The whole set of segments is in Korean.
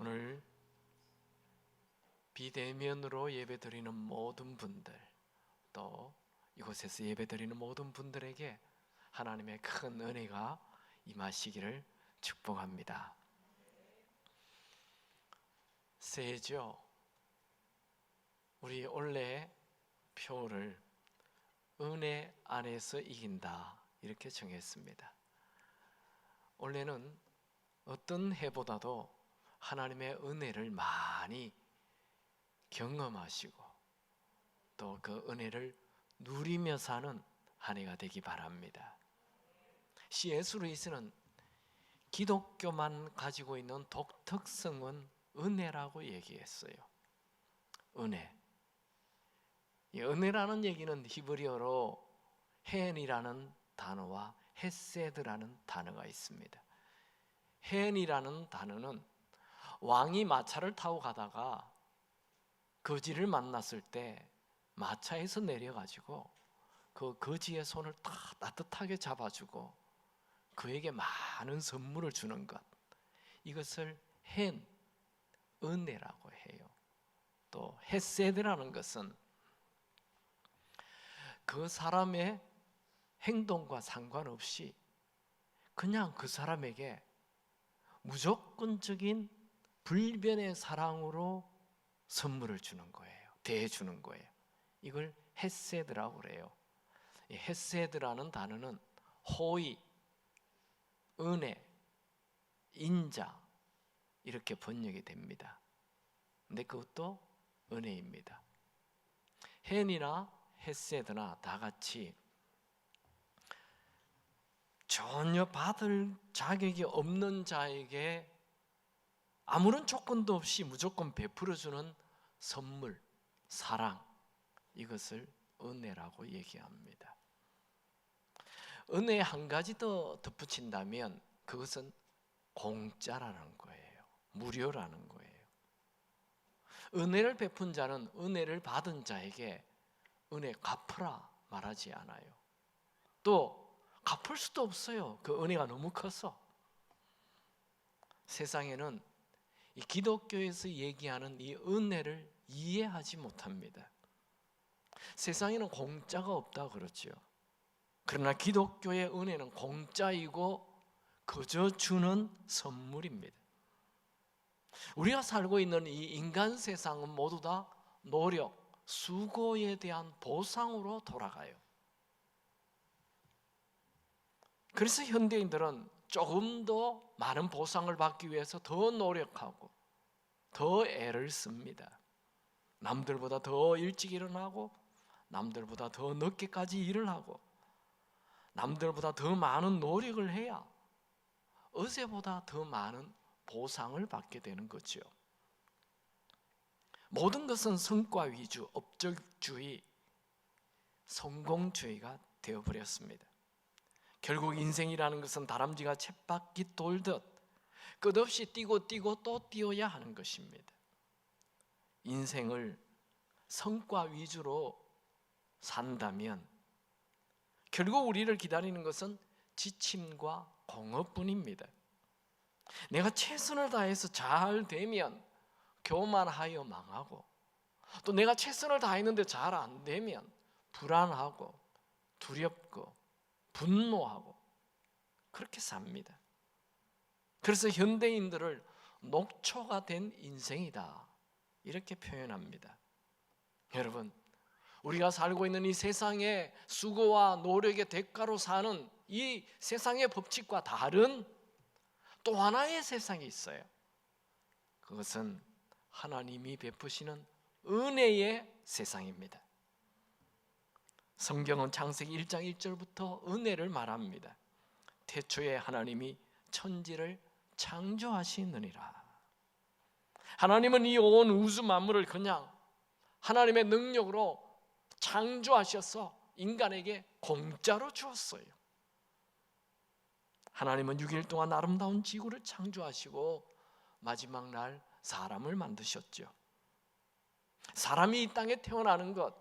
오늘 비대면으로 예배드리는 모든 분들, 또 이곳에서 예배드리는 모든 분들에게 하나님의 큰 은혜가 임하시기를 축복합니다. 새해죠. 우리 올해 표를 은혜 안에서 이긴다 이렇게 정했습니다. 올해는 어떤 해보다도 하나님의 은혜를 많이 경험하시고 또 그 은혜를 누리며 사는 한 해가 되기 바랍니다. C.S. 루이스는 기독교만 가지고 있는 독특성은 은혜라고 얘기했어요. 은혜. 이 은혜라는 얘기는 히브리어로 헨이라는 단어와 헤세드라는 단어가 있습니다. 헨이라는 단어는 왕이 마차를 타고 가다가 거지를 만났을 때 마차에서 내려가지고 그 거지의 손을 다 따뜻하게 잡아주고 그에게 많은 선물을 주는 것, 이것을 헨, 은혜라고 해요. 또 헤세드라는 것은 그 사람의 행동과 상관없이 그냥 그 사람에게 무조건적인 불변의 사랑으로 선물을 주는 거예요. 대해주는 거예요. 이걸 헤세드라고 그래요. 이 헤세드라는 단어는 호의, 은혜, 인자 이렇게 번역이 됩니다. 근데 그것도 은혜입니다. 헨이나 헤세드나 다 같이 전혀 받을 자격이 없는 자에게 아무런 조건도 없이 무조건 베풀어주는 선물, 사랑, 이것을 은혜라고 얘기합니다. 은혜에 한 가지 더 덧붙인다면 그것은 공짜라는 거예요. 무료라는 거예요. 은혜를 베푼 자는 은혜를 받은 자에게 은혜 갚으라 말하지 않아요. 또 갚을 수도 없어요. 그 은혜가 너무 커서. 세상에는 이 기독교에서 얘기하는 이 은혜를 이해하지 못합니다. 세상에는 공짜가 없다 그러죠. 그러나 기독교의 은혜는 공짜이고 그저 주는 선물입니다. 우리가 살고 있는 이 인간 세상은 모두 다 노력, 수고에 대한 보상으로 돌아가요. 그래서 현대인들은 조금 더 많은 보상을 받기 위해서 더 노력하고 더 애를 씁니다. 남들보다 더 일찍 일어나고 남들보다 더 늦게까지 일을 하고 남들보다 더 많은 노력을 해야 어제보다 더 많은 보상을 받게 되는 거죠. 모든 것은 성과 위주, 업적주의, 성공주의가 되어버렸습니다. 결국 인생이라는 것은 다람쥐가 쳇바퀴 돌듯 끝없이 뛰고 또 뛰어야 하는 것입니다. 인생을 성과 위주로 산다면 결국 우리를 기다리는 것은 지침과 공허뿐입니다. 내가 최선을 다해서 잘 되면 교만하여 망하고, 또 내가 최선을 다했는데 잘 안 되면 불안하고 두렵고 분노하고 그렇게 삽니다. 그래서 현대인들을 녹초가 된 인생이다 이렇게 표현합니다. 여러분, 우리가 살고 있는 이 세상의 수고와 노력의 대가로 사는 이 세상의 법칙과 다른 또 하나의 세상이 있어요. 그것은 하나님이 베푸시는 은혜의 세상입니다. 성경은 창세기 1장 1절부터 은혜를 말합니다. 태초에 하나님이 천지를 창조하시느니라. 하나님은 이 온 우주 만물을 그냥 하나님의 능력으로 창조하셔서 인간에게 공짜로 주었어요. 하나님은 6일 동안 아름다운 지구를 창조하시고 마지막 날 사람을 만드셨죠. 사람이 이 땅에 태어나는 것,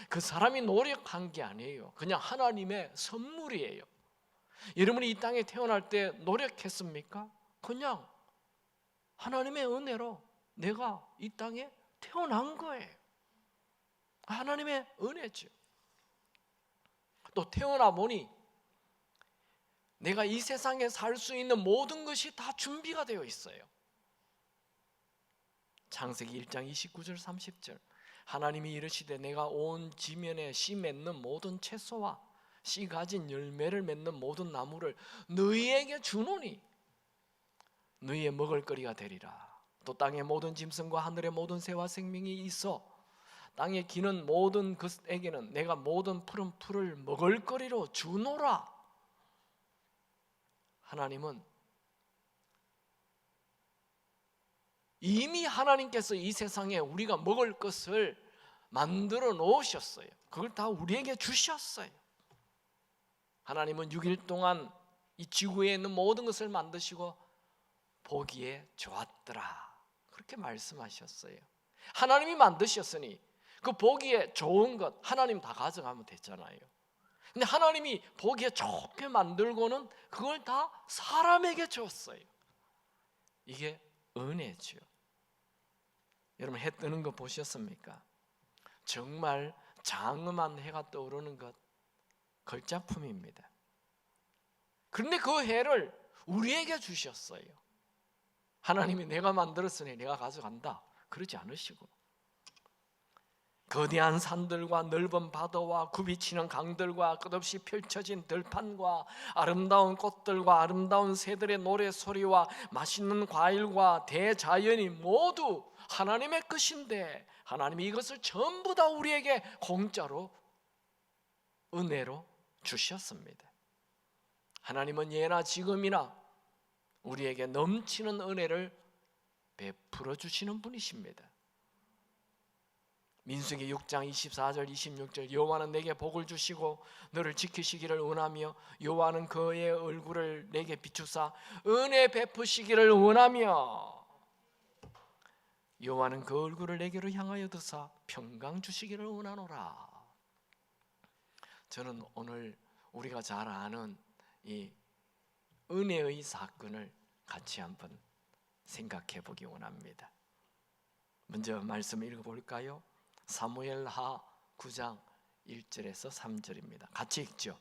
그 사람이 노력한 게 아니에요. 그냥 하나님의 선물이에요. 여러분이 이 땅에 태어날 때 노력했습니까? 그냥 하나님의 은혜로 내가 이 땅에 태어난 거예요. 하나님의 은혜죠. 또 태어나 보니 내가 이 세상에 살 수 있는 모든 것이 다 준비가 되어 있어요. 창세기 1장 29절 30절 하나님이 이르시되 내가 온 지면에 씨 맺는 모든 채소와 씨 가진 열매를 맺는 모든 나무를 너희에게 주노니 너희의 먹을거리가 되리라. 또 땅의 모든 짐승과 하늘의 모든 새와 생명이 있어 땅에 기는 모든 것에게는 내가 모든 푸른 풀을 먹을거리로 주노라. 하나님은 이미 하나님께서 이 세상에 우리가 먹을 것을 만들어 놓으셨어요. 그걸 다 우리에게 주셨어요. 하나님은 6일 동안 이 지구에 있는 모든 것을 만드시고 보기에 좋았더라 그렇게 말씀하셨어요. 하나님이 만드셨으니 그 보기에 좋은 것 하나님 다 가져가면 됐잖아요. 근데 하나님이 보기에 좋게 만들고는 그걸 다 사람에게 줬어요. 이게 은혜죠. 여러분 해 뜨는 거 보셨습니까? 정말 장엄한 해가 떠오르는 것 걸작품입니다. 그런데 그 해를 우리에게 주셨어요. 하나님이 내가 만들었으니 내가 가져간다 그러지 않으시고 거대한 산들과 넓은 바다와 굽이치는 강들과 끝없이 펼쳐진 들판과 아름다운 꽃들과 아름다운 새들의 노래소리와 맛있는 과일과 대자연이 모두 하나님의 것인데 하나님이 이것을 전부 다 우리에게 공짜로 은혜로 주셨습니다. 하나님은 예나 지금이나 우리에게 넘치는 은혜를 베풀어 주시는 분이십니다. 민수기 6장 24절 26절 여호와는 내게 복을 주시고 너를 지키시기를 원하며 여호와는 그의 얼굴을 내게 비추사 은혜 베푸시기를 원하며 여호와는 그 얼굴을 내게로 향하여 드사 평강 주시기를 원하노라. 저는 오늘 우리가 잘 아는 이 은혜의 사건을 같이 한번 생각해 보기 원합니다. 먼저 말씀 읽어볼까요? 사무엘하 9장 1절에서 3절입니다. 같이 읽죠.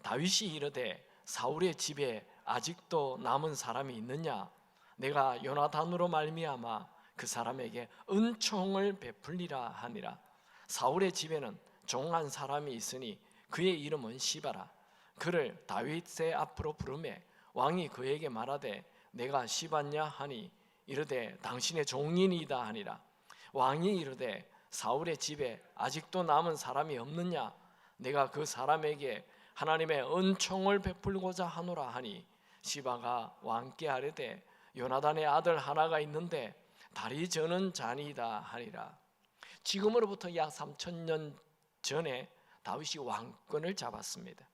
다윗이 이르되 사울의 집에 아직도 남은 사람이 있느냐? 내가 요나단으로 말미암아 그 사람에게 은총을 베풀리라 하니라. 사울의 집에는 종한 사람이 있으니 그의 이름은 시바라. 그를 다윗의 앞으로 부르매 왕이 그에게 말하되 내가 시바냐 하니 이르되 당신의 종이니이다 하니라. 왕이 이르되 사울의 집에 아직도 남은 사람이 없느냐? 내가 그 사람에게 하나님의 은총을 베풀고자 하노라 하니 시바가 왕께 아뢰되 요나단의 아들 하나가 있는데 다리 저는 자니이다 하니라. 지금으로부터 약 3000년 전에 다윗이 왕권을 잡았습니다.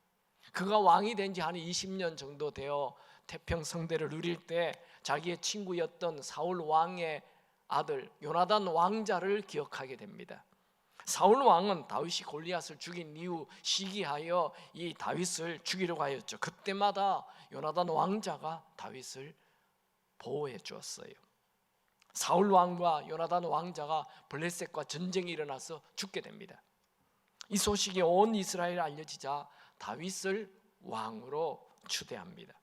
그가 왕이 된 지 한 20년 정도 되어 태평성대를 누릴 때 자기의 친구였던 사울 왕의 아들 요나단 왕자를 기억하게 됩니다. 사울 왕은 다윗이 골리앗을 죽인 이후 시기하여 이 다윗을 죽이려고 하였죠. 그때마다 요나단 왕자가 다윗을 보호해 주었어요. 사울 왕과 요나단 왕자가 블레셋과 전쟁이 일어나서 죽게 됩니다. 이 소식이 온 이스라엘에 알려지자 다윗을 왕으로 추대합니다.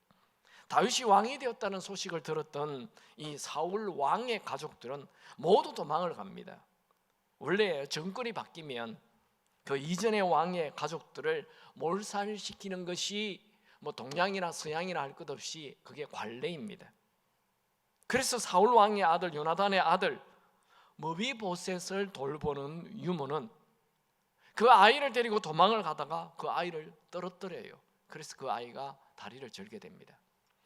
다윗이 왕이 되었다는 소식을 들었던 이 사울 왕의 가족들은 모두 도망을 갑니다. 원래 정권이 바뀌면 그 이전의 왕의 가족들을 몰살시키는 것이 뭐 동양이나 서양이나 할 것 없이 그게 관례입니다. 그래서 사울 왕의 아들 요나단의 아들 머비보셋을 돌보는 유모는 그 아이를 데리고 도망을 가다가 그 아이를 떨어뜨려요. 그래서 그 아이가 다리를 절게 됩니다.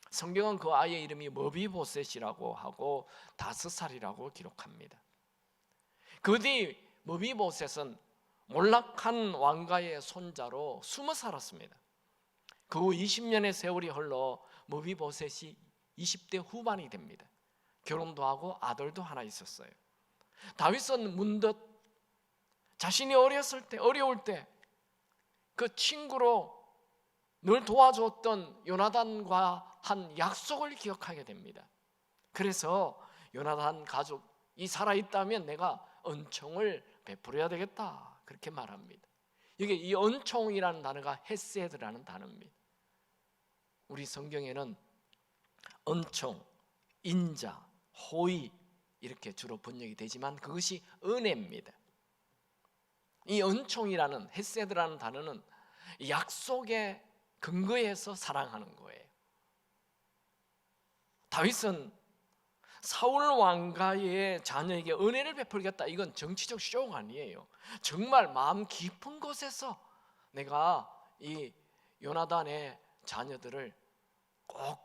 성경은 그 아이의 이름이 머비보셋이라고 하고 5살이라고 기록합니다. 그 뒤 머비보셋은 몰락한 왕가의 손자로 숨어 살았습니다. 그 후 20년의 세월이 흘러 머비보셋이 20대 후반이 됩니다. 결혼도 하고 아들도 하나 있었어요. 다윗은 문득 자신이 어려울 때 그 친구로 늘 도와줬던 요나단과 한 약속을 기억하게 됩니다. 그래서 요나단 가족이 살아있다면 내가 은총을 베풀어야 되겠다, 그렇게 말합니다. 이게 이 은총이라는 단어가 헤세드라는 단어입니다. 우리 성경에는 은총, 인자, 호의 이렇게 주로 번역이 되지만 그것이 은혜입니다. 이 은총이라는 헤세드라는 단어는 약속에 근거해서 사랑하는 거예요. 다윗은 사울 왕가의 자녀에게 은혜를 베풀겠다, 이건 정치적 쇼가 아니에요. 정말 마음 깊은 곳에서 내가 이 요나단의 자녀들을 꼭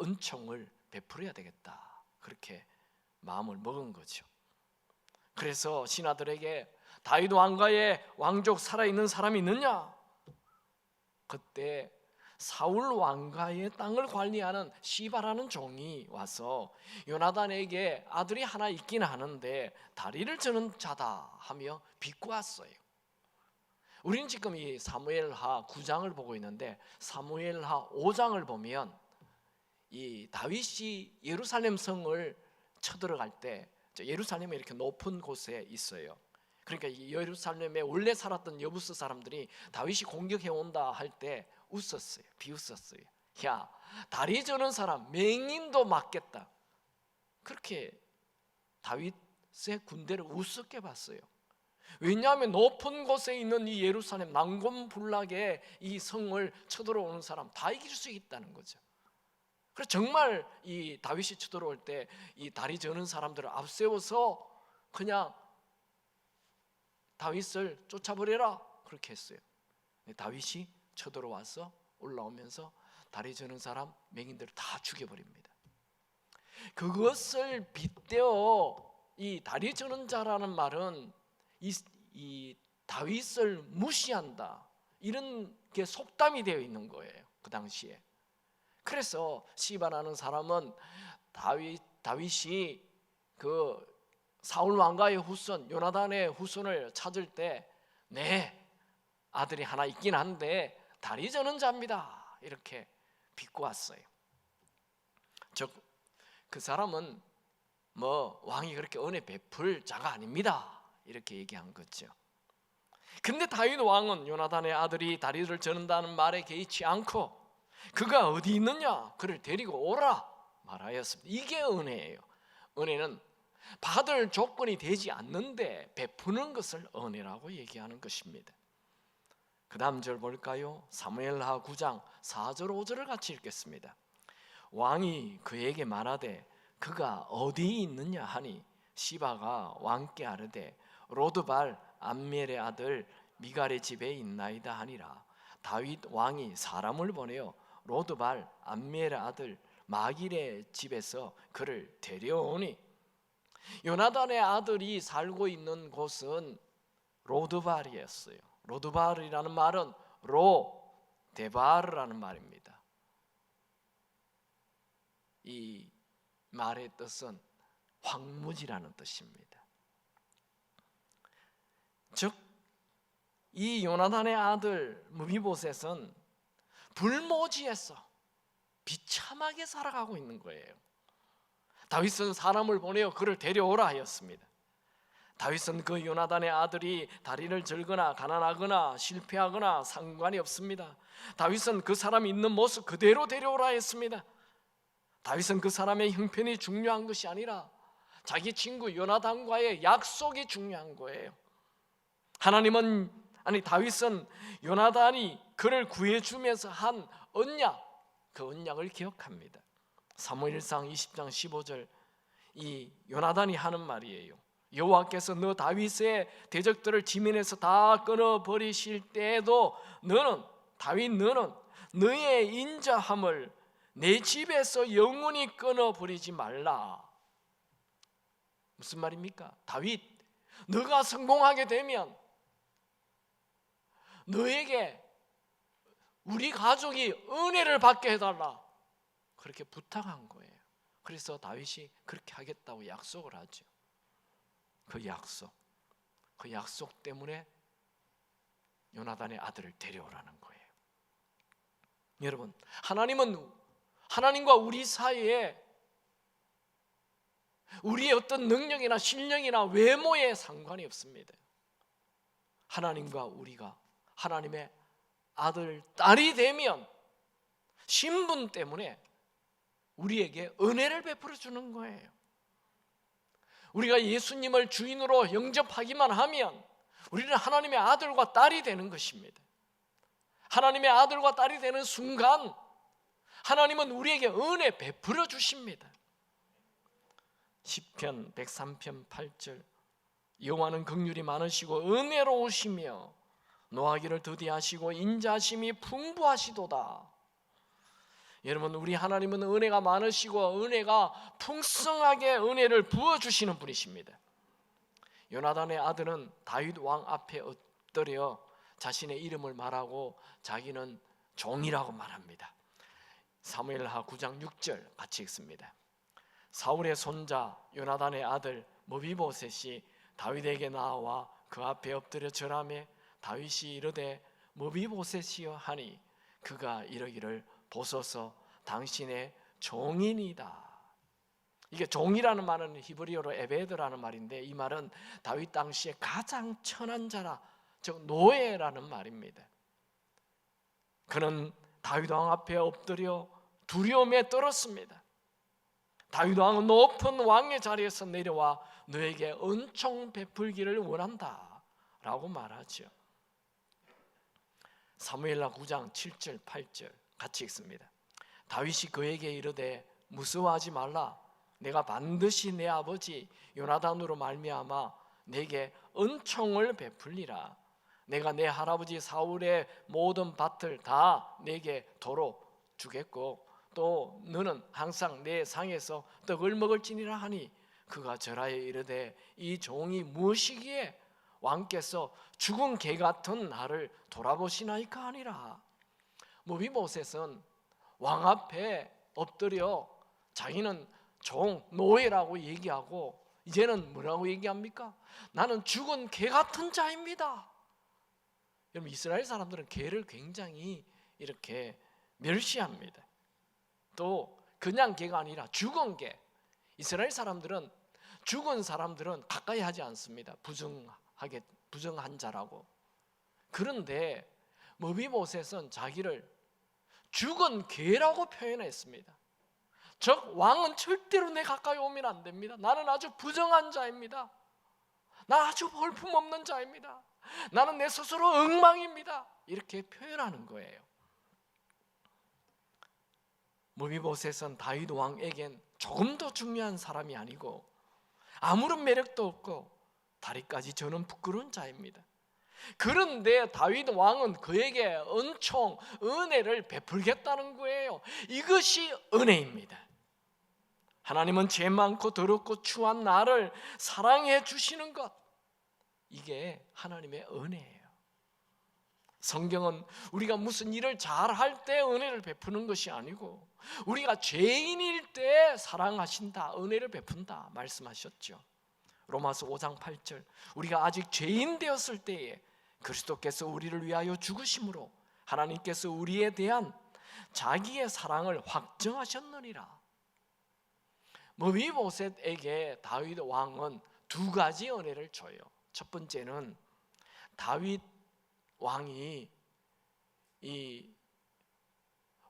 은총을 베풀어야 되겠다, 그렇게 마음을 먹은 거죠. 그래서 신하들에게 다윗 왕가에 왕족 살아있는 사람이 있느냐? 그때 사울 왕가의 땅을 관리하는 시바라는 종이 와서 요나단에게 아들이 하나 있긴 하는데 다리를 저는 자다 하며 비꼬았어요. 우리는 지금 이 사무엘하 9장을 보고 있는데 사무엘하 5장을 보면 이 다윗이 예루살렘 성을 쳐들어갈 때 예루살렘에 이렇게 높은 곳에 있어요. 그러니까 이 예루살렘에 원래 살았던 여부스 사람들이 다윗이 공격해 온다 할 때 웃었어요. 비웃었어요. 야, 다리 저는 사람 맹인도 맞겠다, 그렇게 다윗의 군대를 우습게 봤어요. 왜냐하면 높은 곳에 있는 이 예루살렘 난공불락의 이 성을 쳐들어오는 사람 다 이길 수 있다는 거죠. 그래서 정말 이 다윗이 쳐들어올 때 이 다리 저는 사람들을 앞세워서 그냥 다윗을 쫓아버려라, 그렇게 했어요. 다윗이 쳐들어와서 올라오면서 다리 저는 사람 맹인들을 다 죽여버립니다. 그것을 빗대어 이 다리 저는 자라는 말은 이 다윗을 무시한다, 이런 게 속담이 되어 있는 거예요, 그 당시에. 그래서 시바라는 사람은 다윗이 그 사울 왕가의 후손 요나단의 후손을 찾을 때 네, 아들이 하나 있긴 한데 다리 저는 자입니다, 이렇게 비꼬았어요. 즉 그 사람은 뭐 왕이 그렇게 은혜 베풀 자가 아닙니다, 이렇게 얘기한 거죠. 근데 다윗 왕은 요나단의 아들이 다리를 저는다는 말에 개의치 않고 그가 어디 있느냐, 그를 데리고 오라 말하였습니다. 이게 은혜예요. 은혜는 받을 조건이 되지 않는데 베푸는 것을 은혜라고 얘기하는 것입니다. 그 다음 절 볼까요? 사무엘하 9장 4절 5절을 같이 읽겠습니다. 왕이 그에게 말하되 그가 어디 있느냐 하니 시바가 왕께 아뢰되 로드발 암멜의 아들 미갈의 집에 있나이다 하니라. 다윗 왕이 사람을 보내어 로드발 암멜의 아들 마길의 집에서 그를 데려오니, 요나단의 아들이 살고 있는 곳은 로드발이었어요. 로드발이라는 말은 데바르라는 말입니다. 이 말의 뜻은 황무지라는 뜻입니다. 즉 이 요나단의 아들 무비보셋은 불모지에서 비참하게 살아가고 있는 거예요. 다윗은 사람을 보내어 그를 데려오라 하였습니다. 다윗은 그 요나단의 아들이 다리를 절거나 가난하거나 실패하거나 상관이 없습니다. 다윗은 그 사람이 있는 모습 그대로 데려오라 했습니다. 다윗은 그 사람의 형편이 중요한 것이 아니라 자기 친구 요나단과의 약속이 중요한 거예요. 다윗은 요나단이 그를 구해주면서 한 언약, 그 언약을 기억합니다. 사무엘상 20장 15절 이 요나단이 하는 말이에요. 여호와께서 너 다윗의 대적들을 지면에서 다 끊어버리실 때에도 너는 너의 인자함을 내 집에서 영원히 끊어버리지 말라. 무슨 말입니까? 다윗, 너가 성공하게 되면 너에게 우리 가족이 은혜를 받게 해달라, 그렇게 부탁한 거예요. 그래서 다윗이 그렇게 하겠다고 약속을 하죠. 그 약속 때문에 요나단의 아들을 데려오라는 거예요. 여러분, 하나님은 하나님과 우리 사이에 우리의 어떤 능력이나 실력이나 외모에 상관이 없습니다. 하나님과 우리가 하나님의 아들, 딸이 되면 신분 때문에 우리에게 은혜를 베풀어 주는 거예요. 우리가 예수님을 주인으로 영접하기만 하면 우리는 하나님의 아들과 딸이 되는 것입니다. 하나님의 아들과 딸이 되는 순간 하나님은 우리에게 은혜 베풀어 주십니다. 시편 103편 8절 여호와는 긍휼이 많으시고 은혜로우시며 노하기를 더디하시고 인자심이 풍부하시도다. 여러분, 우리 하나님은 은혜가 많으시고 은혜가 풍성하게 은혜를 부어주시는 분이십니다. 요나단의 아들은 다윗 왕 앞에 엎드려 자신의 이름을 말하고 자기는 종이라고 말합니다. 사무엘하 9장 6절 같이 읽습니다. 사울의 손자 요나단의 아들 머비보셋이 다윗에게 나와 그 앞에 엎드려 절하매 다윗이 이르되 머비보셋이여 하니 그가 이르기를 보소서 당신의 종이니이다. 이게 종이라는 말은 히브리어로 에베드라는 말인데 이 말은 다윗 당시에 가장 천한 자라, 즉 노예라는 말입니다. 그는 다윗 왕 앞에 엎드려 두려움에 떨었습니다. 다윗 왕은 높은 왕의 자리에서 내려와 너에게 은총 베풀기를 원한다 라고 말하죠. 사무엘하 9장 7절 8절 같이 읽습니다. 다윗이 그에게 이르되 무서워하지 말라. 내가 반드시 내 아버지 요나단으로 말미암아 내게 은총을 베풀리라. 내가 내 할아버지 사울의 모든 밭을 다 내게 도로 주겠고 또 너는 항상 내 상에서 떡을 먹을지니라 하니 그가 절하여 이르되 이 종이 무엇이기에 왕께서 죽은 개 같은 나를 돌아보시나이까 하니라. 머비보셋은 왕 앞에 엎드려 자기는 종, 노예라고 얘기하고 이제는 뭐라고 얘기합니까? 나는 죽은 개 같은 자입니다. 여러분, 이스라엘 사람들은 개를 굉장히 이렇게 멸시합니다. 또 그냥 개가 아니라 죽은 개. 이스라엘 사람들은 죽은 사람들은 가까이 하지 않습니다. 부정한 자라고. 그런데 머비보셋은 자기를 죽은 개라고 표현했습니다. 즉 왕은 절대로 내 가까이 오면 안 됩니다. 나는 아주 부정한 자입니다. 나 아주 볼품없는 자입니다. 나는 내 스스로 엉망입니다. 이렇게 표현하는 거예요. 머비보셋은 다윗 왕에겐 조금도 중요한 사람이 아니고 아무런 매력도 없고 다리까지 저는 부끄러운 자입니다. 그런데 다윗 왕은 그에게 은총, 은혜를 베풀겠다는 거예요. 이것이 은혜입니다. 하나님은 죄 많고 더럽고 추한 나를 사랑해 주시는 것, 이게 하나님의 은혜예요. 성경은 우리가 무슨 일을 잘할 때 은혜를 베푸는 것이 아니고 우리가 죄인일 때 사랑하신다, 은혜를 베푼다 말씀하셨죠. 로마서 5장 8절 우리가 아직 죄인 되었을 때에 그리스도께서 우리를 위하여 죽으심으로 하나님께서 우리에 대한 자기의 사랑을 확정하셨느니라. 머비보셋에게 다윗 왕은 두 가지 은혜를 줘요. 첫 번째는 다윗 왕이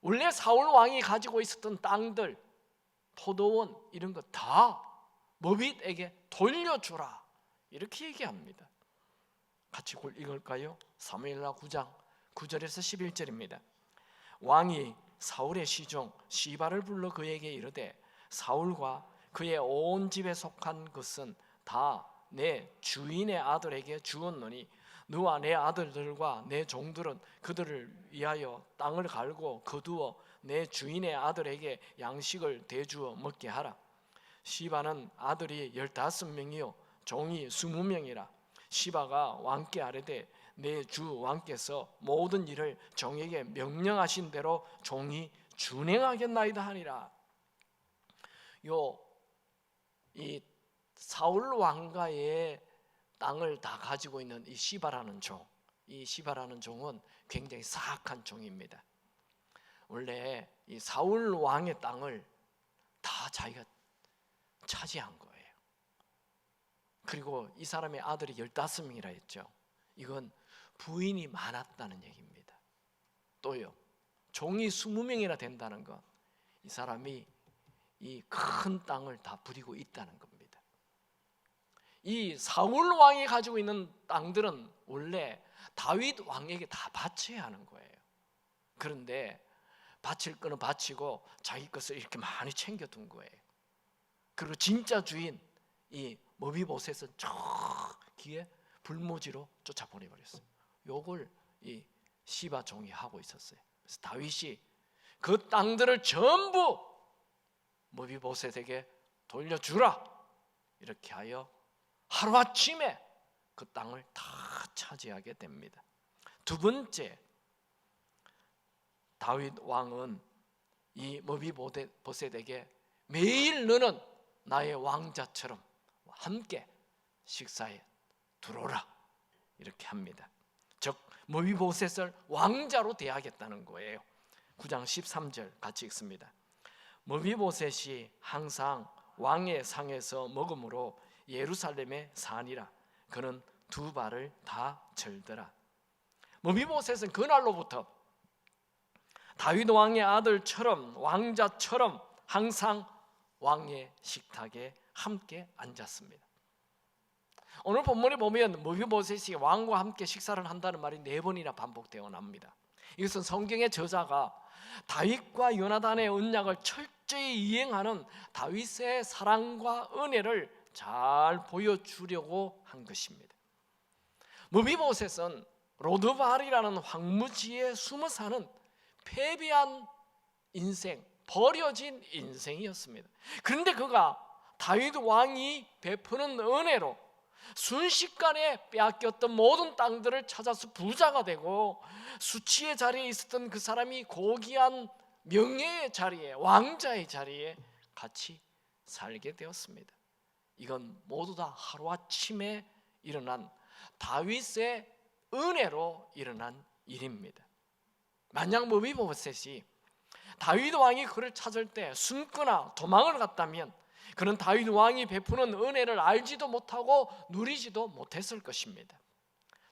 원래 사울 왕이 가지고 있었던 땅들, 포도원 이런 거 다 머빗에게 돌려주라 이렇게 얘기합니다. 같이 읽을까요? 사무엘하 9장 9절에서 11절입니다. 왕이 사울의 시종 시바를 불러 그에게 이르되 사울과 그의 온 집에 속한 것은 다 내 주인의 아들에게 주었노니 너와 내 아들들과 내 종들은 그들을 위하여 땅을 갈고 거두어 내 주인의 아들에게 양식을 대주어 먹게 하라. 시바는 아들이 15명이요 종이 20명이라. 시바가 왕께 아뢰되 내 주 왕께서 모든 일을 종에게 명령하신 대로 종이 준행하겠나이다 하니라. 이 사울 왕가의 땅을 다 가지고 있는 이 시바라는 종, 이 시바라는 종은 굉장히 사악한 종입니다. 원래 이 사울 왕의 땅을 다 자기가 차지한 거예요. 그리고 이 사람의 아들이 15명이라 했죠. 이건 부인이 많았다는 얘기입니다. 또요, 종이 20명이나 된다는 것, 이 사람이 이 큰 땅을 다 부리고 있다는 겁니다. 이 사울 왕이 가지고 있는 땅들은 원래 다윗 왕에게 다 바쳐야 하는 거예요. 그런데 바칠 거는 바치고 자기 것을 이렇게 많이 챙겨둔 거예요. 그리고 진짜 주인 이 머비보셋은 저기에 불모지로 쫓아보내버렸어요. 요걸 이 시바 종이 하고 있었어요. 그래서 다윗이 그 땅들을 전부 머비보셋에게 돌려주라 이렇게 하여 하루아침에 그 땅을 다 차지하게 됩니다. 두 번째, 다윗 왕은 이 머비보셋에게 매일 너는 나의 왕자처럼 함께 식사에 들어오라 이렇게 합니다. 즉 머비보셋을 왕자로 대하겠다는 거예요. 9장 13절 같이 읽습니다. 머비보셋이 항상 왕의 상에서 먹음으로 예루살렘에 사니라. 그는 두 발을 다 절더라. 머비보셋은 그날로부터 다윗 왕의 아들처럼 왕자처럼 항상 왕의 식탁에 함께 앉았습니다. 오늘 본문에 보면 머비보셋이 왕과 함께 식사를 한다는 말이 4번이나 반복되어 납니다. 이것은 성경의 저자가 다윗과 요나단의 언약을 철저히 이행하는 다윗의 사랑과 은혜를 잘 보여주려고 한 것입니다. 머비보셋은 로드발이라는 황무지에 숨어 사는 패배한 인생, 버려진 인생이었습니다. 그런데 그가 다윗 왕이 베푸는 은혜로 순식간에 빼앗겼던 모든 땅들을 찾아서 부자가 되고, 수치의 자리에 있었던 그 사람이 고귀한 명예의 자리에, 왕자의 자리에 같이 살게 되었습니다. 이건 모두 다 하루아침에 일어난 다윗의 은혜로 일어난 일입니다. 만약 머비보셋이 다윗 왕이 그를 찾을 때 숨거나 도망을 갔다면 그는 다윗 왕이 베푸는 은혜를 알지도 못하고 누리지도 못했을 것입니다.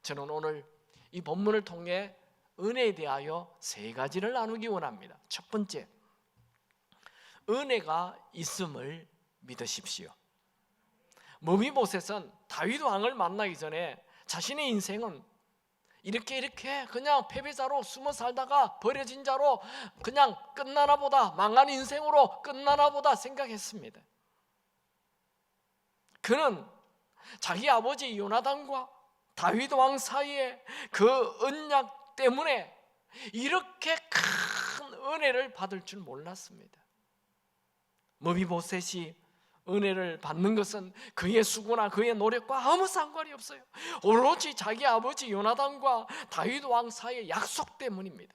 저는 오늘 이 본문을 통해 은혜에 대하여 3가지를 나누기 원합니다. 첫 번째, 은혜가 있음을 믿으십시오. 머비보셋은 다윗 왕을 만나기 전에 자신의 인생은 이렇게 그냥 패배자로 숨어 살다가 버려진 자로 그냥 끝나나 보다, 망한 인생으로 끝나나 보다 생각했습니다. 그는 자기 아버지 요나단과 다윗 왕 사이에 그 언약 때문에 이렇게 큰 은혜를 받을 줄 몰랐습니다. 머비보셋이 은혜를 받는 것은 그의 수고나 그의 노력과 아무 상관이 없어요. 오로지 자기 아버지 요나단과 다윗 왕 사이의 약속 때문입니다.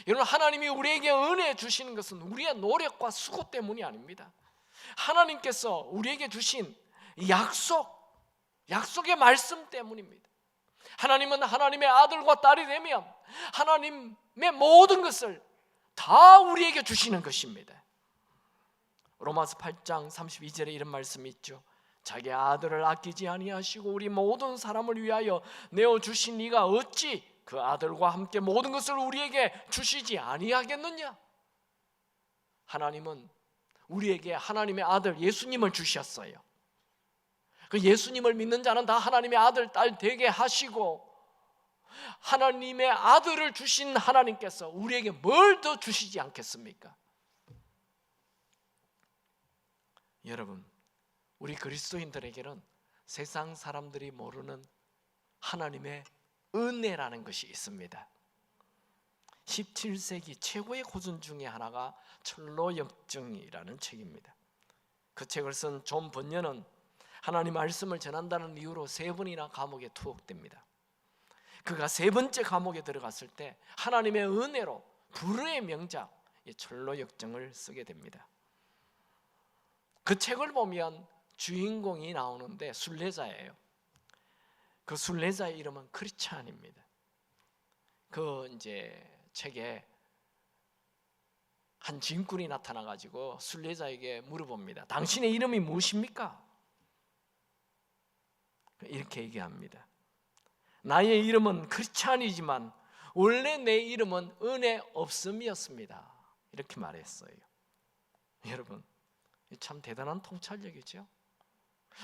여러분, 하나님이 우리에게 은혜 주시는 것은 우리의 노력과 수고 때문이 아닙니다. 하나님께서 우리에게 주신 약속의 말씀 때문입니다. 하나님은 하나님의 아들과 딸이 되면 하나님의 모든 것을 다 우리에게 주시는 것입니다. 로마서 8장 32절에 이런 말씀이 있죠. 자기 아들을 아끼지 아니하시고 우리 모든 사람을 위하여 내어주신 이가 어찌 그 아들과 함께 모든 것을 우리에게 주시지 아니하겠느냐. 하나님은 우리에게 하나님의 아들 예수님을 주셨어요. 그 예수님을 믿는 자는 다 하나님의 아들, 딸 되게 하시고, 하나님의 아들을 주신 하나님께서 우리에게 뭘 더 주시지 않겠습니까? 여러분, 우리 그리스도인들에게는 세상 사람들이 모르는 하나님의 은혜라는 것이 있습니다. 17세기 최고의 고전 중에 하나가 철로역정이라는 책입니다. 그 책을 쓴 존 번연은 하나님 말씀을 전한다는 이유로 3번이나 감옥에 투옥됩니다. 그가 3번째 감옥에 들어갔을 때 하나님의 은혜로 불후의 명작 철로역정을 쓰게 됩니다. 그 책을 보면 주인공이 나오는데 순례자예요. 그 순례자의 이름은 크리스찬입니다. 그 이제 책에 한 짐꾼이 나타나 가지고 순례자에게 물어봅니다. 당신의 이름이 무엇입니까? 이렇게 얘기합니다. 나의 이름은 크리스찬이지만 원래 내 이름은 은혜 없음이었습니다. 이렇게 말했어요. 여러분, 참 대단한 통찰력이죠.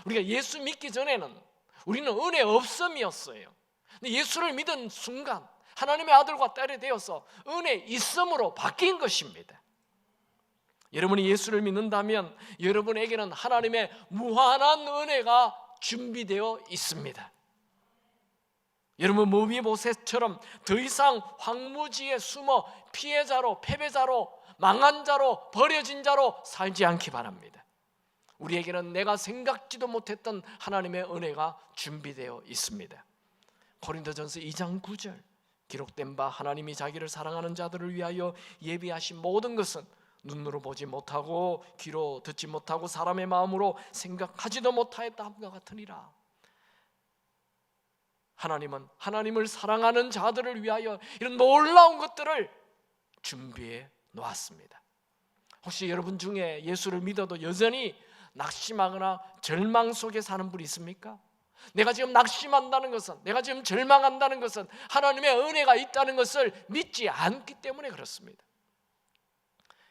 우리가 예수 믿기 전에는 우리는 은혜 없음이었어요. 근데 예수를 믿은 순간 하나님의 아들과 딸이 되어서 은혜 있음으로 바뀐 것입니다. 여러분이 예수를 믿는다면 여러분에게는 하나님의 무한한 은혜가 준비되어 있습니다. 여러분, 모비보셋처럼 더 이상 황무지에 숨어 피해자로, 패배자로, 망한 자로, 버려진 자로 살지 않기 바랍니다. 우리에게는 내가 생각지도 못했던 하나님의 은혜가 준비되어 있습니다. 고린도전서 2장 9절, 기록된 바 하나님이 자기를 사랑하는 자들을 위하여 예비하신 모든 것은 눈으로 보지 못하고 귀로 듣지 못하고 사람의 마음으로 생각하지도 못하였다 함과 같으니라. 하나님은 하나님을 사랑하는 자들을 위하여 이런 놀라운 것들을 준비해 놓았습니다. 혹시 여러분 중에 예수를 믿어도 여전히 낙심하거나 절망 속에 사는 분이 있습니까? 내가 지금 낙심한다는 것은, 내가 지금 절망한다는 것은 하나님의 은혜가 있다는 것을 믿지 않기 때문에 그렇습니다.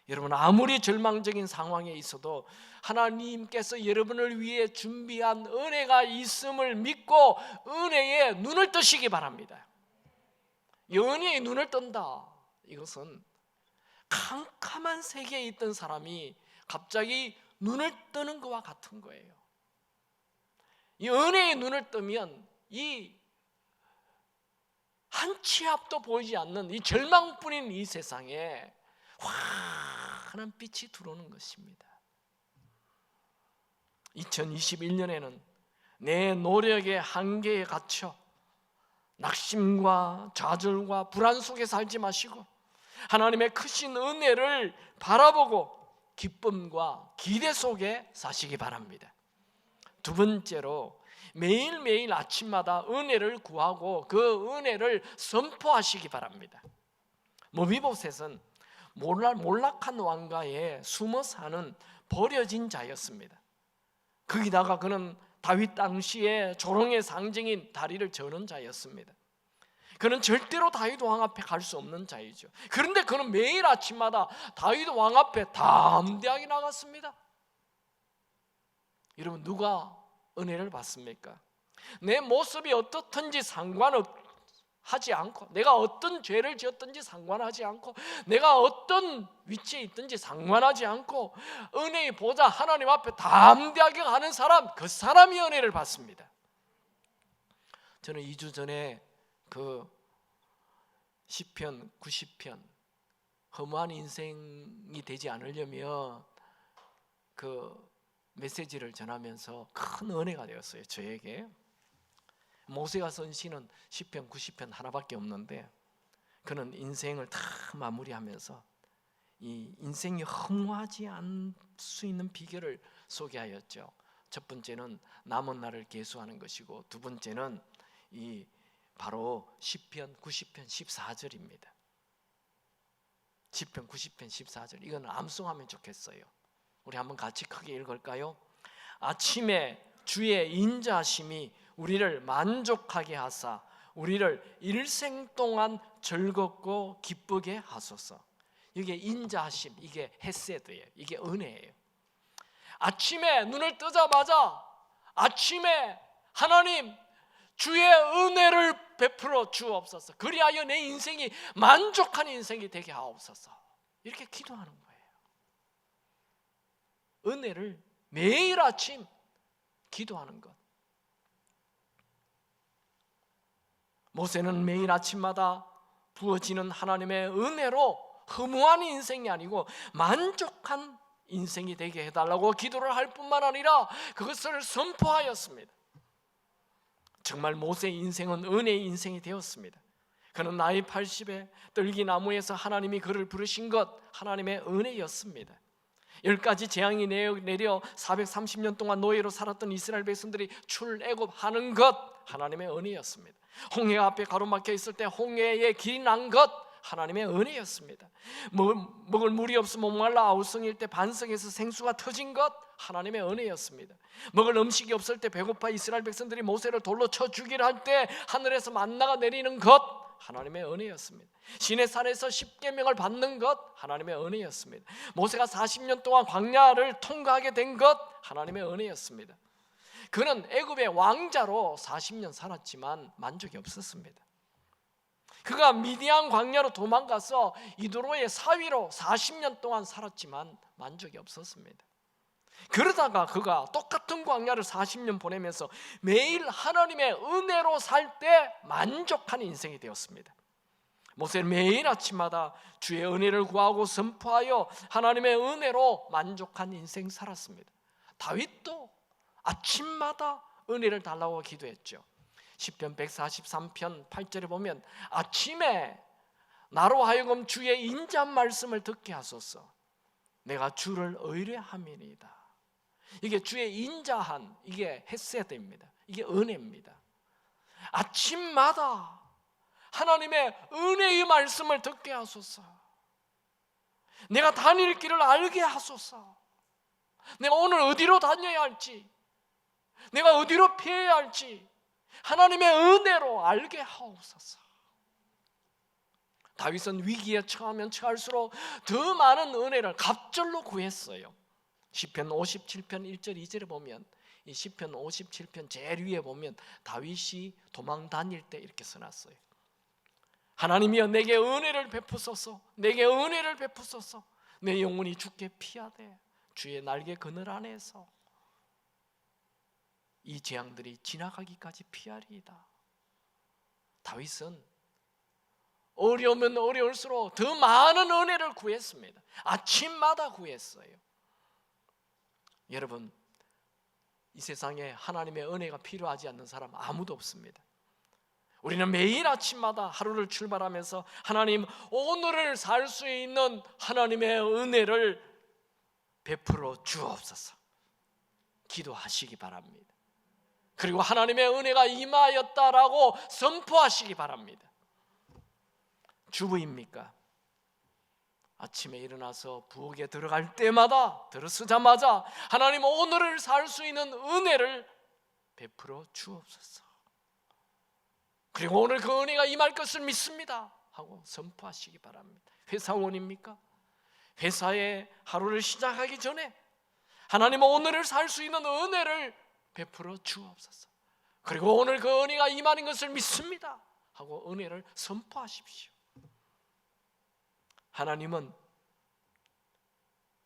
여러분, 아무리 절망적인 상황에 있어도 하나님께서 여러분을 위해 준비한 은혜가 있음을 믿고 은혜에 눈을 뜨시기 바랍니다. 이 은혜에 눈을 뜬다, 이것은 캄캄한 세계에 있던 사람이 갑자기 눈을 뜨는 것과 같은 거예요. 이 은혜에 눈을 뜨면 이 한 치 앞도 보이지 않는 이 절망뿐인 이 세상에 환한 빛이 들어오는 것입니다. 2021년에는 내 노력의 한계에 갇혀 낙심과 좌절과 불안 속에 살지 마시고 하나님의 크신 은혜를 바라보고 기쁨과 기대 속에 사시기 바랍니다. 두 번째로, 매일매일 아침마다 은혜를 구하고 그 은혜를 선포하시기 바랍니다. 모비보셋은 몰락한 왕가에 숨어 사는 버려진 자였습니다. 거기다가 그는 다윗 당시에 조롱의 상징인 다리를 저는 자였습니다. 그는 절대로 다윗 왕 앞에 갈 수 없는 자이죠. 그런데 그는 매일 아침마다 다윗 왕 앞에 담대하게 나갔습니다. 여러분, 누가 은혜를 받습니까? 내 모습이 어떻든지 상관하지 않고, 내가 어떤 죄를 지었든지 상관하지 않고, 내가 어떤 위치에 있든지 상관하지 않고 은혜의 보좌 하나님 앞에 담대하게 가는 사람, 그 사람이 은혜를 받습니다. 저는 2주 전에 그 시편 90편 허무한 인생이 되지 않으려면 그 메시지를 전하면서 큰 은혜가 되었어요, 저에게. 모세가 쓴 시는 시편 90편 하나밖에 없는데 그는 인생을 다 마무리하면서 이 인생이 허무하지 않을 수 있는 비결을 소개하였죠. 첫 번째는 남은 날을 계수하는 것이고, 두 번째는 이 바로 시편 90편 14절입니다. 시편 90편 14절, 이건 암송하면 좋겠어요. 우리 한번 같이 크게 읽을까요? 아침에 주의 인자하심이 우리를 만족하게 하사 우리를 일생 동안 즐겁고 기쁘게 하소서. 이게 인자하심, 이게 헤세드예요. 이게 은혜예요. 아침에 눈을 뜨자마자 아침에 하나님 주의 은혜를 베풀어 주옵소서. 그리하여 내 인생이 만족한 인생이 되게 하옵소서. 이렇게 기도하는 거예요. 은혜를 매일 아침 기도하는 것. 모세는 매일 아침마다 부어지는 하나님의 은혜로 허무한 인생이 아니고 만족한 인생이 되게 해달라고 기도를 할 뿐만 아니라 그것을 선포하였습니다. 정말 모세의 인생은 은혜의 인생이 되었습니다. 그는 나이 80에 떨기나무에서 하나님이 그를 부르신 것, 하나님의 은혜였습니다. 10가지 재앙이 내려 430년 동안 노예로 살았던 이스라엘 백성들이 출애굽하는 것, 하나님의 은혜였습니다. 홍해 앞에 가로막혀 있을 때 홍해에 길이 난 것, 하나님의 은혜였습니다. 먹을 물이 없어 목말라 아우성일 때 반석에서 생수가 터진 것 하나님의 은혜였습니다. 먹을 음식이 없을 때 배고파 이스라엘 백성들이 모세를 돌로 쳐 죽이려 할 때 하늘에서 만나가 내리는 것 하나님의 은혜였습니다. 시내산에서 십계명을 받는 것 하나님의 은혜였습니다. 모세가 40년 동안 광야를 통과하게 된 것 하나님의 은혜였습니다. 그는 애굽의 왕자로 40년 살았지만 만족이 없었습니다. 그가 미디안 광야로 도망가서 이도로의 사위로 40년 동안 살았지만 만족이 없었습니다. 그러다가 그가 똑같은 광야를 40년 보내면서 매일 하나님의 은혜로 살 때 만족하는 인생이 되었습니다. 모세는 매일 아침마다 주의 은혜를 구하고 선포하여 하나님의 은혜로 만족한 인생 살았습니다. 다윗도 아침마다 은혜를 달라고 기도했죠. 시편 143편 8절에 보면 아침에 나로 하여금 주의 인자한 말씀을 듣게 하소서. 내가 주를 의뢰함이니이다. 이게 주의 인자한, 이게 헤세드입니다. 이게 은혜입니다. 아침마다 하나님의 은혜의 말씀을 듣게 하소서. 내가 다닐 길을 알게 하소서. 내가 오늘 어디로 다녀야 할지, 내가 어디로 피해야 할지 하나님의 은혜로 알게 하옵소서. 다윗은 위기에 처하면 처할수록 더 많은 은혜를 갑절로 구했어요. 시편 57편 1절 2절에 보면, 이 시편 57편 제일 위에 보면 다윗이 도망 다닐 때 이렇게 써놨어요. 하나님이여 내게 은혜를 베푸소서. 내게 은혜를 베푸소서. 내 영혼이 주께 피하되 주의 날개 그늘 안에서 이 재앙들이 지나가기까지 피하리이다. 다윗은 어려우면 어려울수록 더 많은 은혜를 구했습니다. 아침마다 구했어요. 여러분, 이 세상에 하나님의 은혜가 필요하지 않는 사람 아무도 없습니다. 우리는 매일 아침마다 하루를 출발하면서 하나님 오늘을 살 수 있는 하나님의 은혜를 베풀어 주옵소서 기도하시기 바랍니다. 그리고 하나님의 은혜가 임하였다라고 선포하시기 바랍니다. 주부입니까? 아침에 일어나서 부엌에 들어갈 때마다 들어서자마자 하나님 오늘을 살 수 있는 은혜를 베풀어 주옵소서. 그리고 오늘 그 은혜가 임할 것을 믿습니다 하고 선포하시기 바랍니다. 회사원입니까? 회사에 하루를 시작하기 전에 하나님 오늘을 살 수 있는 은혜를 베풀어 주옵소서. 그리고 오늘 그 은혜가 임하는 것을 믿습니다 하고 은혜를 선포하십시오. 하나님은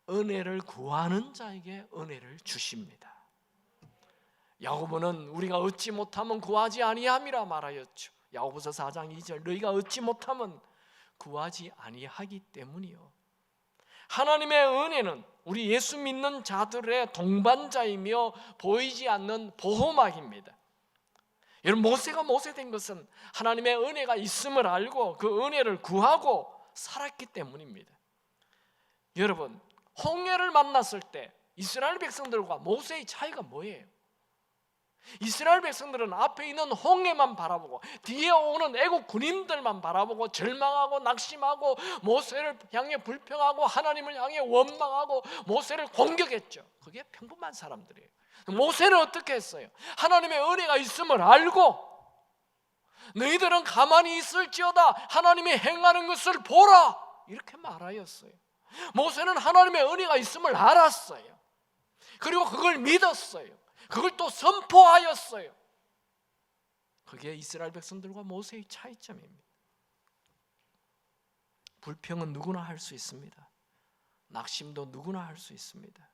은혜를 구하는 자에게 은혜를 주십니다. 야고보는 우리가 얻지 못하면 구하지 아니함이라 말하였죠. 야고보서 4장 2절 너희가 얻지 못하면 구하지 아니하기 때문이요. 하나님의 은혜는 우리 예수 믿는 자들의 동반자이며 보이지 않는 보호막입니다. 여러분, 모세가 모세된 것은 하나님의 은혜가 있음을 알고 그 은혜를 구하고 살았기 때문입니다. 여러분, 홍해를 만났을 때 이스라엘 백성들과 모세의 차이가 뭐예요? 이스라엘 백성들은 앞에 있는 홍해만 바라보고 뒤에 오는 애국 군인들만 바라보고 절망하고 낙심하고 모세를 향해 불평하고 하나님을 향해 원망하고 모세를 공격했죠. 그게 평범한 사람들이에요. 모세는 어떻게 했어요? 하나님의 은혜가 있음을 알고 너희들은 가만히 있을지어다 하나님이 행하는 것을 보라 이렇게 말하였어요. 모세는 하나님의 은혜가 있음을 알았어요. 그리고 그걸 믿었어요. 그걸 또 선포하였어요. 그게 이스라엘 백성들과 모세의 차이점입니다. 불평은 누구나 할 수 있습니다. 낙심도 누구나 할 수 있습니다.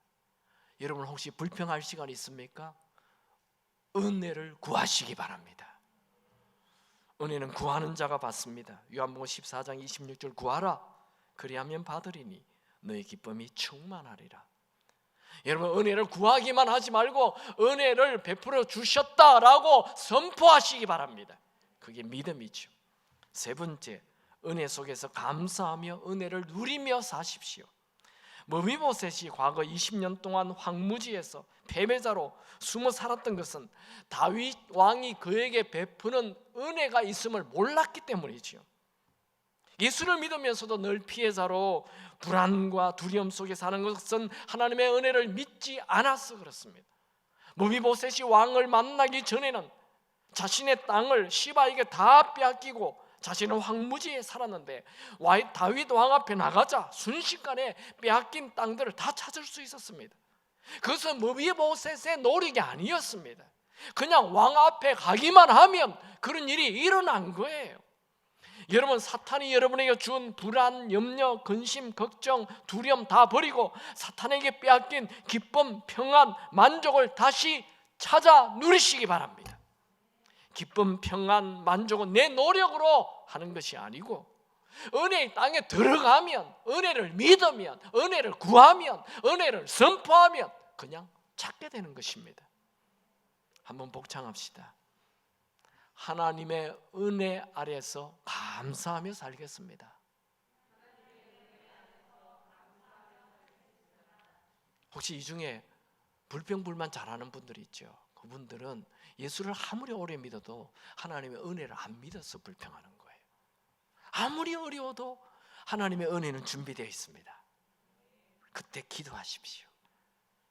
여러분 혹시 불평할 시간 있습니까? 은혜를 구하시기 바랍니다. 은혜는 구하는 자가 받습니다. 요한복음 14장 26절 구하라 그리하면 받으리니 너의 기쁨이 충만하리라. 여러분 은혜를 구하기만 하지 말고 은혜를 베풀어 주셨다라고 선포하시기 바랍니다. 그게 믿음이죠. 세 번째, 은혜 속에서 감사하며 은혜를 누리며 사십시오. 머비보셋이 과거 20년 동안 황무지에서 패배자로 숨어 살았던 것은 다윗 왕이 그에게 베푸는 은혜가 있음을 몰랐기 때문이죠. 예수를 믿으면서도 늘 피해자로 불안과 두려움 속에 사는 것은 하나님의 은혜를 믿지 않아서 그렇습니다. 무비보셋이 왕을 만나기 전에는 자신의 땅을 시바에게 다 빼앗기고 자신은 황무지에 살았는데 다윗 왕 앞에 나가자 순식간에 빼앗긴 땅들을 다 찾을 수 있었습니다. 그것은 무비보셋의 노력이 아니었습니다. 그냥 왕 앞에 가기만 하면 그런 일이 일어난 거예요. 여러분, 사탄이 여러분에게 준 불안, 염려, 근심, 걱정, 두려움 다 버리고 사탄에게 빼앗긴 기쁨, 평안, 만족을 다시 찾아 누리시기 바랍니다. 기쁨, 평안, 만족은 내 노력으로 하는 것이 아니고 은혜의 땅에 들어가면, 은혜를 믿으면, 은혜를 구하면, 은혜를 선포하면 그냥 찾게 되는 것입니다. 한번 복창합시다. 하나님의 은혜 아래서 감사하며 살겠습니다. 혹시 이 중에 불평불만 잘하는 분들이 있죠. 그분들은 예수를 아무리 오래 믿어도 하나님의 은혜를 안 믿어서 불평하는 거예요. 아무리 어려워도 하나님의 은혜는 준비되어 있습니다. 그때 기도하십시오.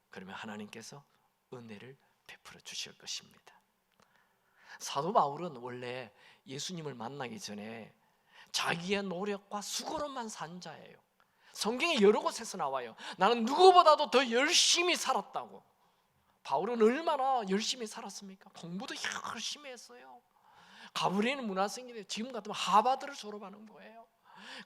그러면 하나님께서 은혜를 베풀어 주실 것입니다. 사도 바울은 원래 예수님을 만나기 전에 자기의 노력과 수고로만 산 자예요. 성경에 여러 곳에서 나와요. 나는 누구보다도 더 열심히 살았다고. 바울은 얼마나 열심히 살았습니까? 공부도 열심히 했어요. 가브리엘 문화생인데 지금 같으면 하버드를 졸업하는 거예요.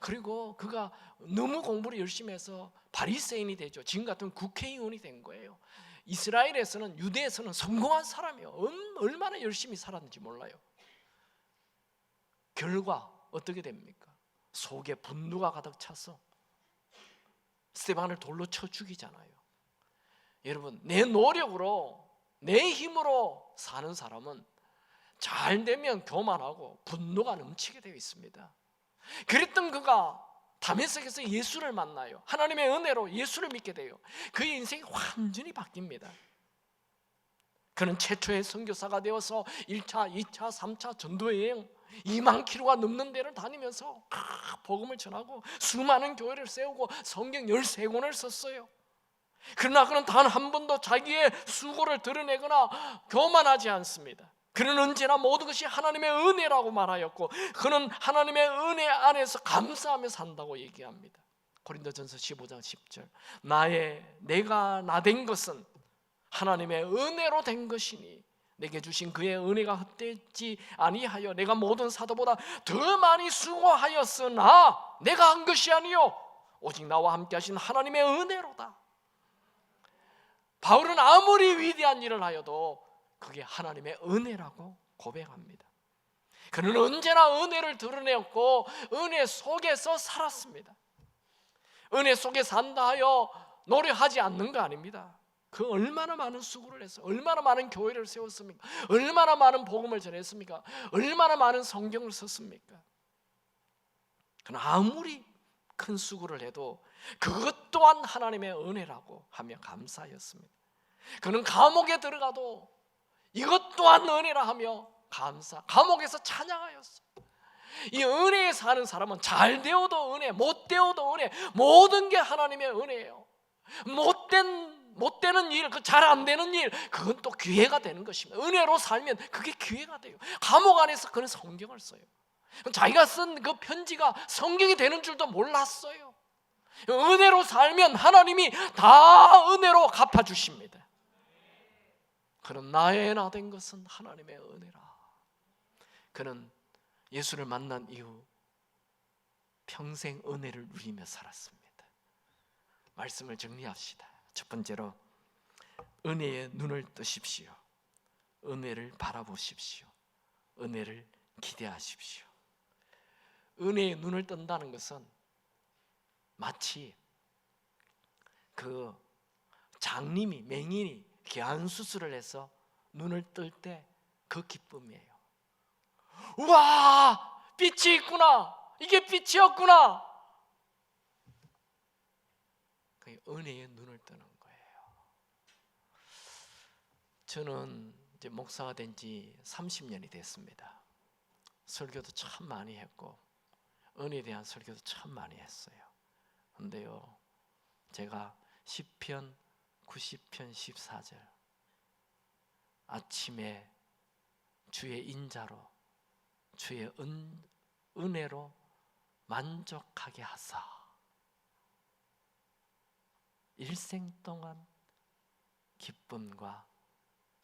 그리고 그가 너무 공부를 열심히 해서 바리새인이 되죠. 지금 같으면 국회의원이 된 거예요. 이스라엘에서는, 유대에서는 성공한 사람이에요. 얼마나 열심히 살았는지 몰라요. 결과 어떻게 됩니까? 속에 분노가 가득 차서 스데반을 돌로 쳐 죽이잖아요. 여러분, 내 노력으로, 내 힘으로 사는 사람은 잘 되면 교만하고 분노가 넘치게 되어 있습니다. 그랬던 그가 다메섹에서 예수를 만나요. 하나님의 은혜로 예수를 믿게 돼요. 그의 인생이 완전히 바뀝니다. 그는 최초의 선교사가 되어서 1차, 2차, 3차 전도여행 2만 킬로가 넘는 데를 다니면서 복음을 전하고 수많은 교회를 세우고 성경 13권을 썼어요. 그러나 그는 단 한 번도 자기의 수고를 드러내거나 교만하지 않습니다. 그는 언제나 모든 것이 하나님의 은혜라고 말하였고 그는 하나님의 은혜 안에서 감사하며 산다고 얘기합니다. 고린도전서 15장 10절 내가 나 된 것은 하나님의 은혜로 된 것이니 내게 주신 그의 은혜가 헛되지 아니하여 내가 모든 사도보다 더 많이 수고하였으나 내가 한 것이 아니요 오직 나와 함께 하신 하나님의 은혜로다. 바울은 아무리 위대한 일을 하여도 그게 하나님의 은혜라고 고백합니다. 그는 언제나 은혜를 드러내었고 은혜 속에서 살았습니다. 은혜 속에 산다 하여 노력하지 않는 거 아닙니다. 그 얼마나 많은 수고를 했어요. 얼마나 많은 교회를 세웠습니까? 얼마나 많은 복음을 전했습니까? 얼마나 많은 성경을 썼습니까? 그는 아무리 큰 수고를 해도 그것 또한 하나님의 은혜라고 하며 감사하였습니다. 그는 감옥에 들어가도 이것 또한 은혜라 하며 감옥에서 찬양하였어요. 이 은혜에 사는 사람은 잘 되어도 은혜, 못 되어도 은혜, 모든 게 하나님의 은혜예요. 못 되는 일, 잘 안 되는 일, 그건 또 기회가 되는 것입니다. 은혜로 살면 그게 기회가 돼요. 감옥 안에서 그는 성경을 써요. 자기가 쓴 그 편지가 성경이 되는 줄도 몰랐어요. 은혜로 살면 하나님이 다 은혜로 갚아주십니다. 그는 나의 나 된 것은 하나님의 은혜라. 그는 예수를 만난 이후 평생 은혜를 누리며 살았습니다. 말씀을 정리합시다. 첫 번째로 은혜의 눈을 뜨십시오. 은혜를 바라보십시오. 은혜를 기대하십시오. 은혜의 눈을 뜬다는 것은 마치 그 장님이, 맹인이 귀한 수술을 해서 눈을 뜰 때 그 기쁨이에요. 우와, 빛이 있구나. 이게 빛이었구나. 그게 은혜의 눈을 뜨는 거예요. 저는 이제 목사가 된 지 30년이 됐습니다. 설교도 참 많이 했고 은혜에 대한 설교도 참 많이 했어요. 근데요, 제가 시편 90편 14절 아침에 주의 인자로 주의 은혜로 만족하게 하사 일생 동안 기쁨과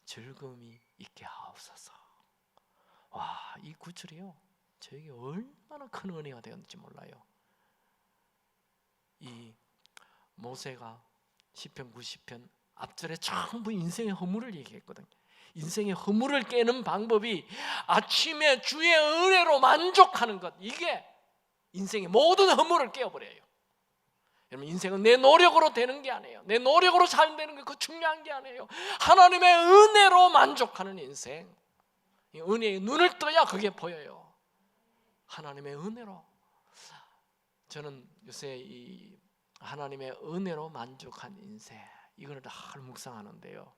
즐거움이 있게 하옵소서. 와, 이 구절이요, 저에게 얼마나 큰 은혜가 되었는지 몰라요. 이 모세가 시편 90편 앞절에 전부 인생의 허물을 얘기했거든요. 인생의 허물을 깨는 방법이 아침에 주의 은혜로 만족하는 것, 이게 인생의 모든 허물을 깨어버려요. 여러분, 인생은 내 노력으로 되는 게 아니에요. 내 노력으로 잘 되는 게 그 중요한 게 아니에요. 하나님의 은혜로 만족하는 인생, 이 은혜의 눈을 떠야 그게 보여요. 하나님의 은혜로. 저는 요새 이 하나님의 은혜로 만족한 인생, 이걸 늘 묵상하는데요,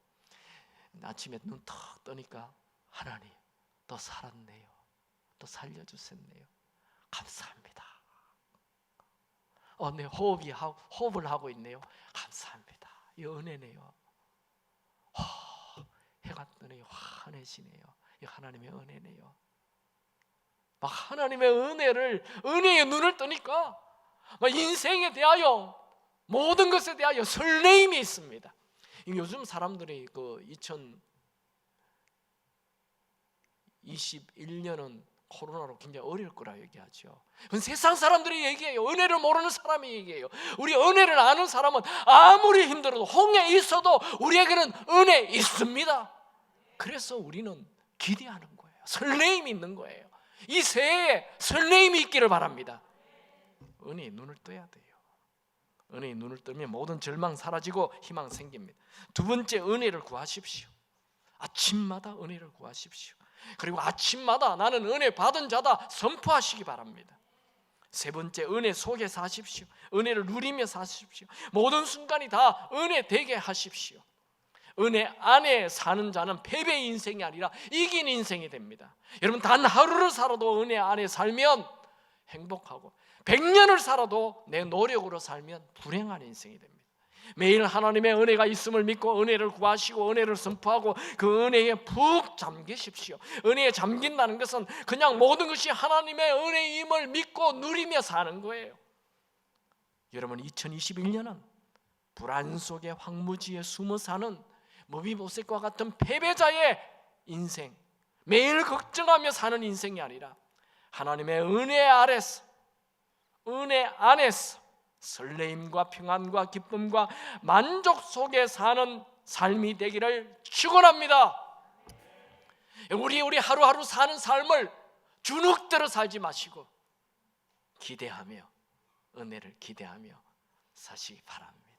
아침에 눈 턱 뜨니까 하나님 또 살았네요, 또 살려주셨네요, 감사합니다. 내 호흡을 하고 있네요, 감사합니다. 이 은혜네요. 해가 뜨네요, 환해지네요. 이 하나님의 은혜네요. 막 하나님의 은혜의 눈을 뜨니까 막 인생에 대하여, 모든 것에 대하여 설레임이 있습니다. 요즘 사람들이 그 2021년은 코로나로 굉장히 어려울 거라 얘기하죠. 세상 사람들이 얘기해요. 은혜를 모르는 사람이 얘기해요. 우리 은혜를 아는 사람은 아무리 힘들어도, 홍해 있어도 우리에게는 은혜 있습니다. 그래서 우리는 기대하는 거예요. 설레임이 있는 거예요. 이 새해에 설레임이 있기를 바랍니다. 은혜의 눈을 떠야 돼요. 은혜의 눈을 뜨면 모든 절망 사라지고 희망 생깁니다. 두 번째, 은혜를 구하십시오. 아침마다 은혜를 구하십시오. 그리고 아침마다 나는 은혜 받은 자다 선포하시기 바랍니다. 세 번째, 은혜 속에 사십시오. 은혜를 누리며 사십시오. 모든 순간이 다 은혜 되게 하십시오. 은혜 안에 사는 자는 패배의 인생이 아니라 이긴 인생이 됩니다. 여러분, 단 하루를 살아도 은혜 안에 살면 행복하고, 100년을 살아도 내 노력으로 살면 불행한 인생이 됩니다. 매일 하나님의 은혜가 있음을 믿고 은혜를 구하시고 은혜를 선포하고 그 은혜에 푹 잠기십시오. 은혜에 잠긴다는 것은 그냥 모든 것이 하나님의 은혜임을 믿고 누리며 사는 거예요. 여러분, 2021년은 불안 속의 황무지에 숨어 사는 무비보셋과 같은 패배자의 인생, 매일 걱정하며 사는 인생이 아니라 하나님의 은혜 아래서, 은혜 안에서 설레임과 평안과 기쁨과 만족 속에 사는 삶이 되기를 축원합니다. 우리 하루하루 사는 삶을 주눅들어 살지 마시고 기대하며, 은혜를 기대하며 사시기 바랍니다.